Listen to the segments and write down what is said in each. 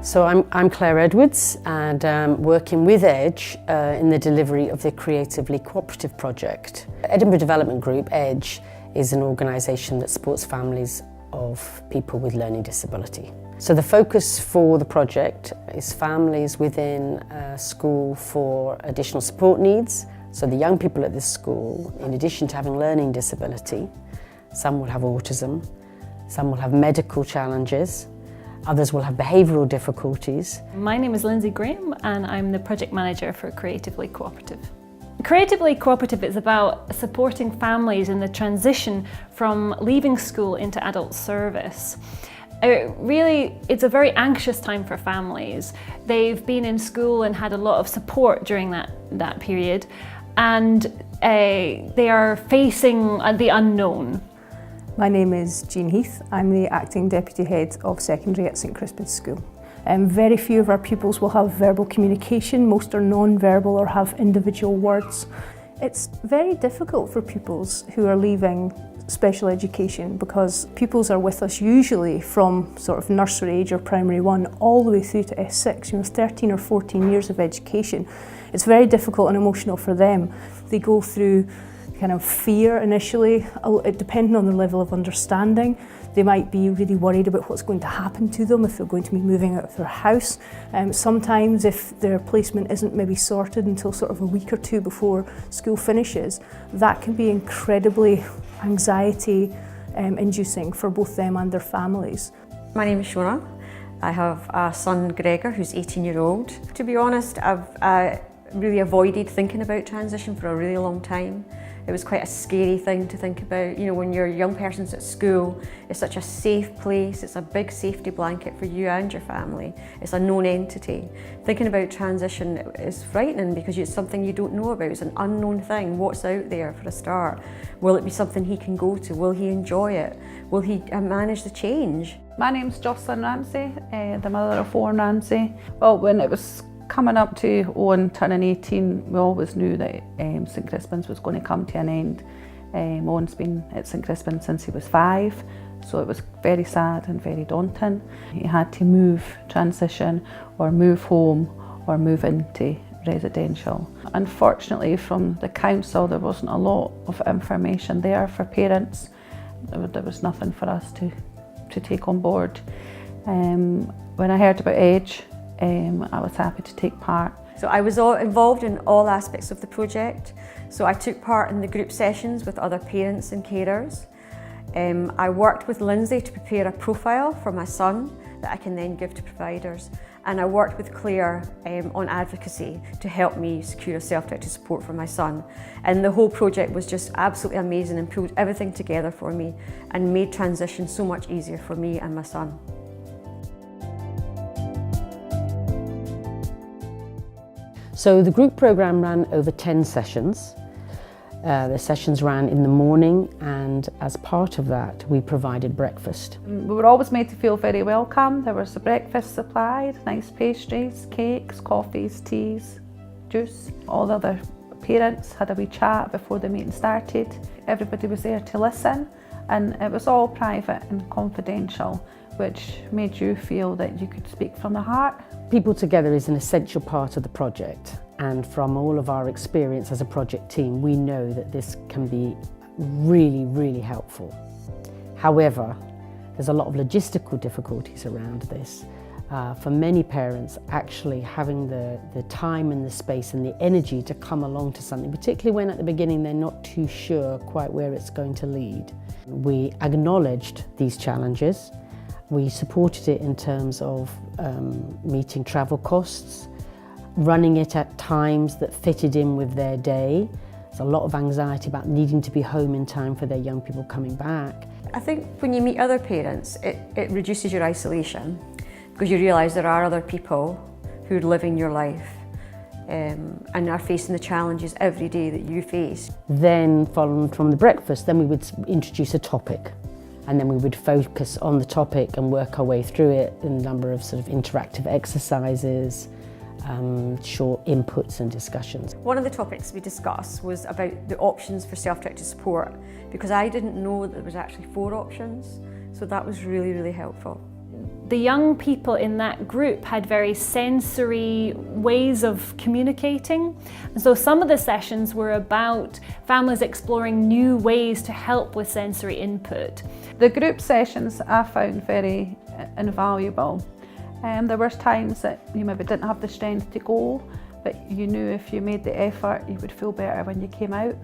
So I'm Claire Edwards, and working with EDGE in the delivery of the Creatively Cooperative project. Edinburgh Development Group, EDGE, is an organisation that supports families of people with learning disability. So the focus for the project is families within a school for additional support needs. So the young people at this school, in addition to having learning disability, some will have autism, some will have medical challenges, others will have behavioural difficulties. My name is Lindsay Graham and I'm the project manager for Creatively Cooperative. Creatively Cooperative is about supporting families in the transition from leaving school into adult service. It's a very anxious time for families. They've been in school and had a lot of support during that period, and they are facing the unknown. My name is Jean Heath. I'm the Acting Deputy Head of Secondary at St Crispin's School. Very few of our pupils will have verbal communication. Most are non-verbal or have individual words. It's very difficult for pupils who are leaving special education because pupils are with us usually from sort of nursery age or primary one all the way through to S6, 13 or 14 years of education. It's very difficult and emotional for them. They go through kind of fear initially, depending on their level of understanding. They might be really worried about what's going to happen to them if they're going to be moving out of their house. Sometimes if their placement isn't maybe sorted until sort of a week or two before school finishes, that can be incredibly anxiety inducing for both them and their families. My name is Shona. I have a son, Gregor, who's 18-year-old. To be honest, I've really avoided thinking about transition for a really long time. It was quite a scary thing to think about. When your young person's at school, it's such a safe place, it's a big safety blanket for you and your family. It's a known entity. Thinking about transition is frightening because it's something you don't know about. It's an unknown thing. What's out there for a start? Will it be something he can go to? Will he enjoy it? Will he manage the change? My name's Jocelyn Ramsey, the mother of 4 Ramsey. Well, when it was coming up to Owen turning 18, we always knew that St Crispin's was going to come to an end. Owen's been at St Crispin's since he was 5, so it was very sad and very daunting. He had to transition or move home or move into residential. Unfortunately, from the council there wasn't a lot of information there for parents. There was nothing for us to take on board. When I heard about EDGE, I was happy to take part. So I was involved in all aspects of the project. So I took part in the group sessions with other parents and carers. I worked with Lindsay to prepare a profile for my son that I can then give to providers. And I worked with Claire on advocacy to help me secure a self-directed support for my son. And the whole project was just absolutely amazing and pulled everything together for me and made transition so much easier for me and my son. So the group programme ran over 10 sessions. The sessions ran in the morning, and as part of that we provided breakfast. We were always made to feel very welcome. There was a breakfast supplied, nice pastries, cakes, coffees, teas, juice. All the other parents had a wee chat before the meeting started. Everybody was there to listen, and it was all private and confidential, which made you feel that you could speak from the heart. People Together is an essential part of the project, and from all of our experience as a project team, we know that this can be really, really helpful. However, there's a lot of logistical difficulties around this. For many parents, actually having the time and the space and the energy to come along to something, particularly when at the beginning they're not too sure quite where it's going to lead. We acknowledged these challenges. We supported it in terms of meeting travel costs, running it at times that fitted in with their day. There's a lot of anxiety about needing to be home in time for their young people coming back. I think when you meet other parents, it reduces your isolation because you realise there are other people who are living your life and are facing the challenges every day that you face. Then following from the breakfast, then we would introduce a topic. And then we would focus on the topic and work our way through it in a number of sort of interactive exercises, short inputs and discussions. One of the topics we discussed was about the options for self-directed support, because I didn't know that there was actually 4 options, so that was really, really helpful. The young people in that group had very sensory ways of communicating. And so some of the sessions were about families exploring new ways to help with sensory input. The group sessions I found very invaluable. There were times that you maybe didn't have the strength to go, but you knew if you made the effort, you would feel better when you came out.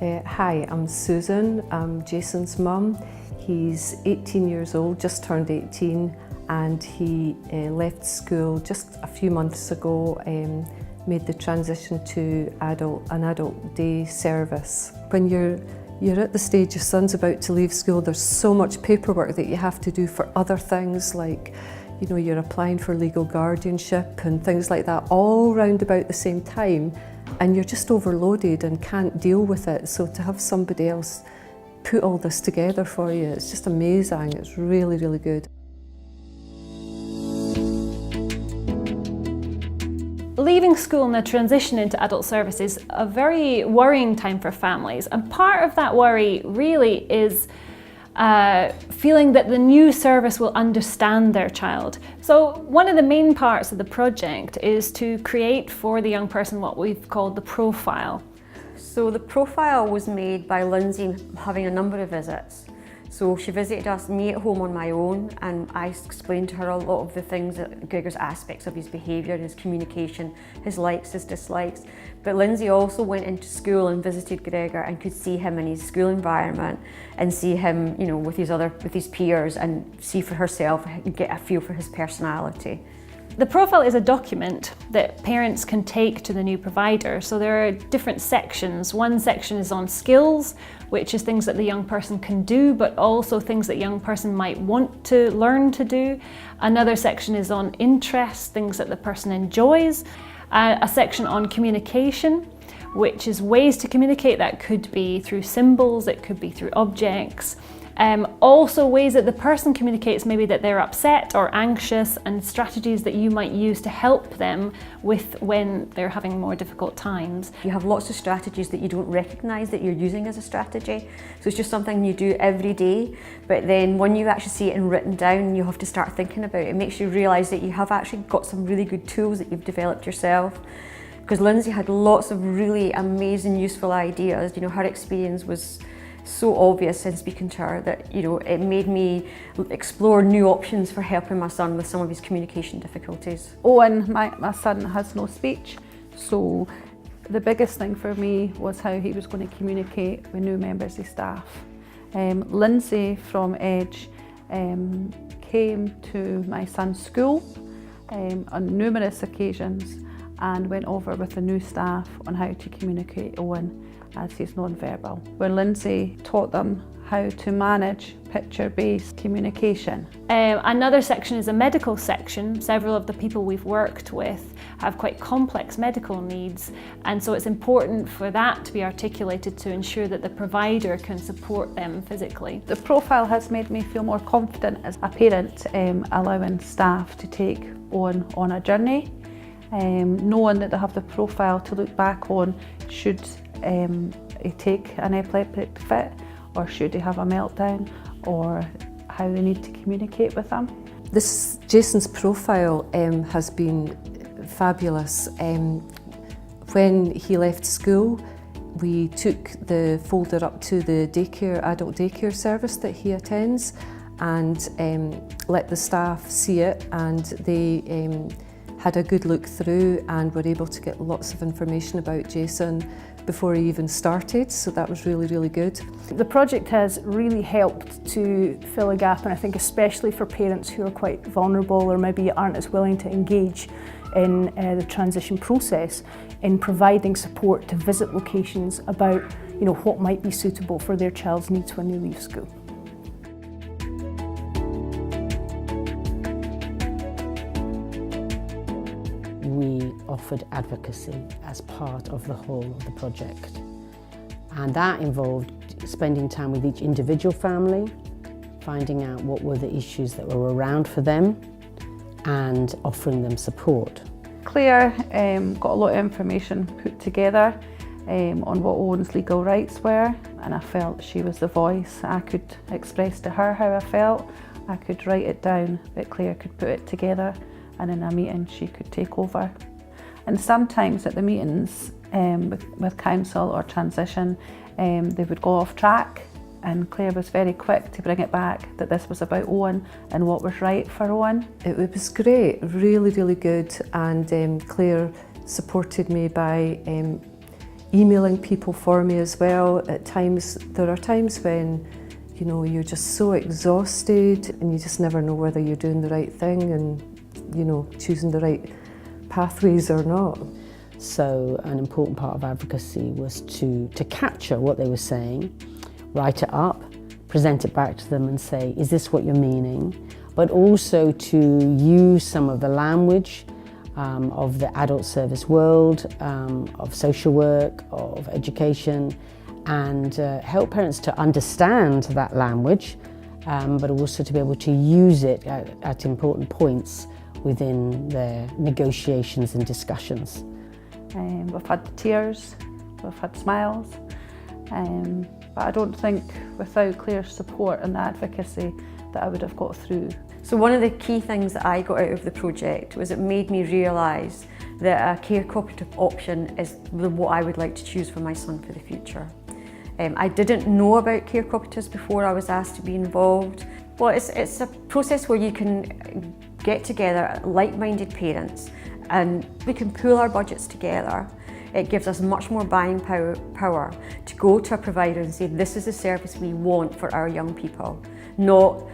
Hi, I'm Susan. I'm Jason's mum. He's 18 years old, just turned 18, and he left school just a few months ago, made the transition to an adult day service. When you're at the stage your son's about to leave school, there's so much paperwork that you have to do for other things, like you're applying for legal guardianship and things like that, all round about the same time, and you're just overloaded and can't deal with it. So to have somebody else put all this together for you, it's just amazing. It's really, really good. Leaving school and the transition into adult service is a very worrying time for families, and part of that worry really is feeling that the new service will understand their child. So one of the main parts of the project is to create for the young person what we've called the profile. So the profile was made by Lindsay having a number of visits. So she visited me at home on my own, and I explained to her a lot of the things, Gregor's aspects of his behaviour, his communication, his likes, his dislikes. But Lindsay also went into school and visited Gregor and could see him in his school environment and see him, with his peers, and see for herself and get a feel for his personality. The profile is a document that parents can take to the new provider. So there are different sections. One section is on skills, which is things that the young person can do, but also things that young person might want to learn to do. Another section is on interests, things that the person enjoys. A section on communication, which is ways to communicate. That could be through symbols, it could be through objects. Also ways that the person communicates, maybe that they're upset or anxious, and strategies that you might use to help them with when they're having more difficult times. You have lots of strategies that you don't recognise that you're using as a strategy. So it's just something you do every day, but then when you actually see it and written down, you have to start thinking about it. It makes you realise that you have actually got some really good tools that you've developed yourself. Because Lindsay had lots of really amazing, useful ideas. Her experience was so obvious in speaking to her that it made me explore new options for helping my son with some of his communication difficulties. Owen, my son, has no speech, so the biggest thing for me was how he was going to communicate with new members of staff. Lindsay from Edge came to my son's school on numerous occasions and went over with the new staff on how to communicate Owen as he's non-verbal, where Lindsay taught them how to manage picture-based communication. Another section is a medical section. Several of the people we've worked with have quite complex medical needs, and so it's important for that to be articulated to ensure that the provider can support them physically. The profile has made me feel more confident as a parent, allowing staff to take Owen on a journey, knowing that they have the profile to look back on should he take an epileptic fit, or should he have a meltdown, or how they need to communicate with them. Jason's profile has been fabulous. When he left school, we took the folder up to the adult daycare service that he attends, and let the staff see it, and they had a good look through and were able to get lots of information about Jason before he even started, so that was really, really good. The project has really helped to fill a gap, and I think especially for parents who are quite vulnerable or maybe aren't as willing to engage in the transition process, in providing support to visit locations about what might be suitable for their child's needs when they leave school. We offered advocacy as part of the whole of the project, and that involved spending time with each individual family, finding out what were the issues that were around for them and offering them support. Claire got a lot of information put together on what Owen's legal rights were and I felt she was the voice. I could express to her how I felt, I could write it down, but Claire could put it together, and in a meeting she could take over. And sometimes at the meetings with council or transition, they would go off track, and Claire was very quick to bring it back that this was about Owen and what was right for Owen. It was great, really, really good, and Claire supported me by emailing people for me as well. At times, there are times when you're just so exhausted and you just never know whether you're doing the right thing and choosing the right pathways or not. So an important part of advocacy was to capture what they were saying, write it up, present it back to them and say, is this what you're meaning? But also to use some of the language of the adult service world, of social work, of education, and help parents to understand that language, but also to be able to use it at important points within their negotiations and discussions. We've had tears, we've had smiles, but I don't think without Claire's support and advocacy that I would have got through. So one of the key things that I got out of the project was it made me realise that a care cooperative option is what I would like to choose for my son for the future. I didn't know about care cooperatives before I was asked to be involved. Well, it's a process where you can get together like-minded parents and we can pool our budgets together. It gives us much more buying power to go to a provider and say, this is the service we want for our young people, not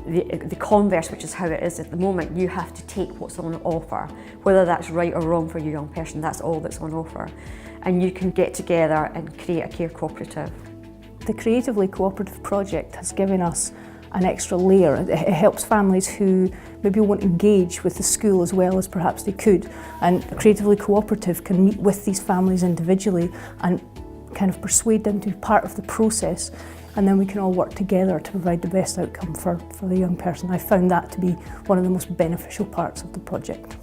the converse, which is how it is at the moment. You have to take what's on offer. Whether that's right or wrong for your young person, that's all that's on offer. And you can get together and create a care cooperative. The Creatively Cooperative project has given us an extra layer. It helps families who maybe won't engage with the school as well as perhaps they could. And Creatively Cooperative can meet with these families individually and kind of persuade them to be part of the process. And then we can all work together to provide the best outcome for the young person. I found that to be one of the most beneficial parts of the project.